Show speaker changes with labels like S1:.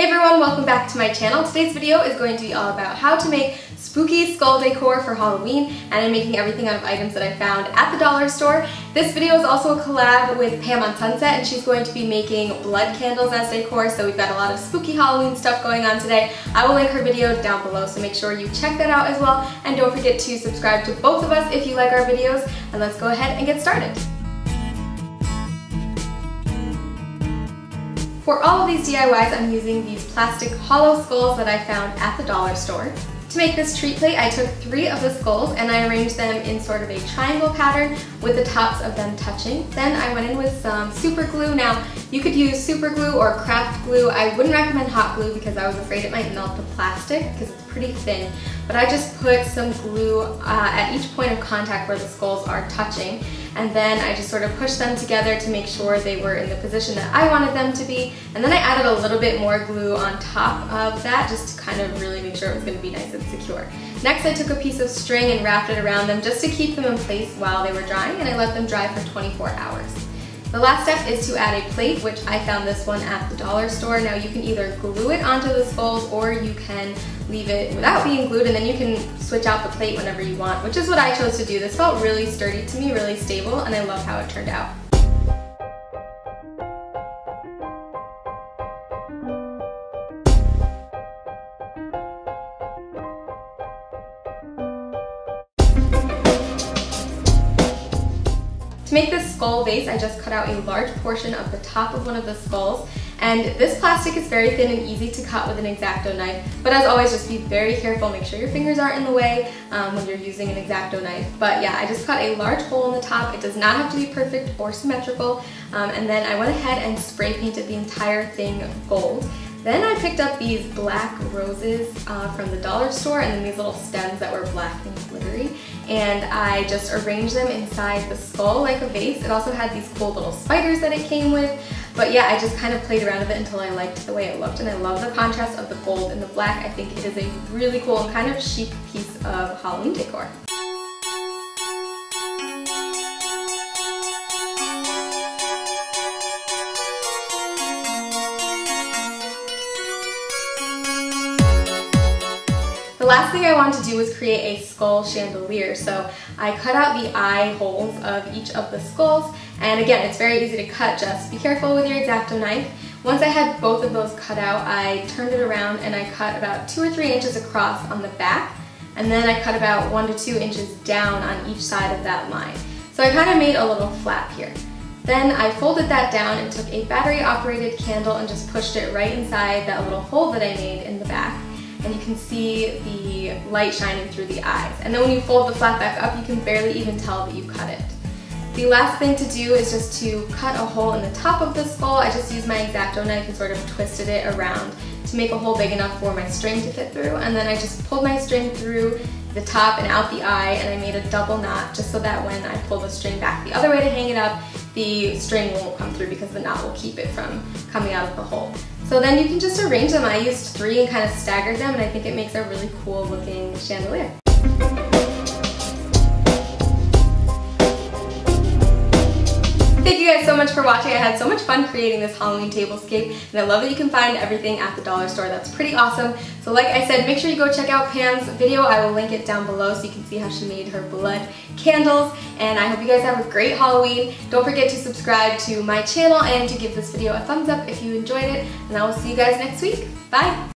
S1: Hey everyone, welcome back to my channel. Today's video is going to be all about how to make spooky skull decor for Halloween, and I'm making everything out of items that I found at the dollar store. This video is also a collab with PamOnSunset, and she's going to be making blood candles as decor, so we've got a lot of spooky Halloween stuff going on today. I will link her video down below, so make sure you check that out as well, and don't forget to subscribe to both of us if you like our videos, and let's go ahead and get started. For all of these DIYs, I'm using these plastic hollow skulls that I found at the dollar store. To make this treat plate, I took 3 of the skulls and I arranged them in sort of a triangle pattern with the tops of them touching. Then I went in with some super glue. Now, you could use super glue or craft glue. I wouldn't recommend hot glue because I was afraid it might melt the plastic because it's pretty thin. But I just put some glue at each point of contact where the skulls are touching. And then I just sort of pushed them together to make sure they were in the position that I wanted them to be. And then I added a little bit more glue on top of that just to kind of really make sure it was going to be nice and secure. Next, I took a piece of string and wrapped it around them just to keep them in place while they were drying, and I let them dry for 24 hours. The last step is to add a plate, which I found this one at the dollar store. Now you can either glue it onto the skulls or you can leave it without being glued, and then you can switch out the plate whenever you want, which is what I chose to do. This felt really sturdy to me, really stable, and I love how it turned out. To make this skull vase, I just cut out a large portion of the top of one of the skulls, and this plastic is very thin and easy to cut with an X-Acto knife, but as always, just be very careful, make sure your fingers aren't in the way when you're using an X-Acto knife. But yeah, I just cut a large hole in the top. It does not have to be perfect or symmetrical, and then I went ahead and spray painted the entire thing gold. Then I picked up these black roses from the dollar store, and then these little stems that were black and glittery, and I just arranged them inside the skull like a vase. It also had these cool little spiders that it came with, but yeah, I just kind of played around with it until I liked the way it looked, and I love the contrast of the gold and the black. I think it is a really cool and kind of chic piece of Halloween decor. The last thing I wanted to do was create a skull chandelier, so I cut out the eye holes of each of the skulls, and again, it's very easy to cut, just be careful with your X-Acto knife. Once I had both of those cut out, I turned it around and I cut about 2 or 3 inches across on the back, and then I cut about 1 to 2 inches down on each side of that line. So I kind of made a little flap here. Then I folded that down and took a battery-operated candle and just pushed it right inside that little hole that I made in the back. And you can see the light shining through the eyes. And then when you fold the flap back up, you can barely even tell that you cut it. The last thing to do is just to cut a hole in the top of the skull. I just used my X-Acto knife and sort of twisted it around to make a hole big enough for my string to fit through. And then I just pulled my string through the top and out the eye, and I made a double knot just so that when I pull the string back the other way to hang it up, the string won't come through because the knot will keep it from coming out of the hole. So then you can just arrange them. I used 3 and kind of staggered them, and I think it makes a really cool looking chandelier. Thank you guys so much for watching. I had so much fun creating this Halloween tablescape, and I love that you can find everything at the dollar store. That's pretty awesome. So like I said, make sure you go check out Pam's video. I will link it down below so you can see how she made her blood candles, and I hope you guys have a great Halloween. Don't forget to subscribe to my channel and to give this video a thumbs up if you enjoyed it, and I will see you guys next week. Bye!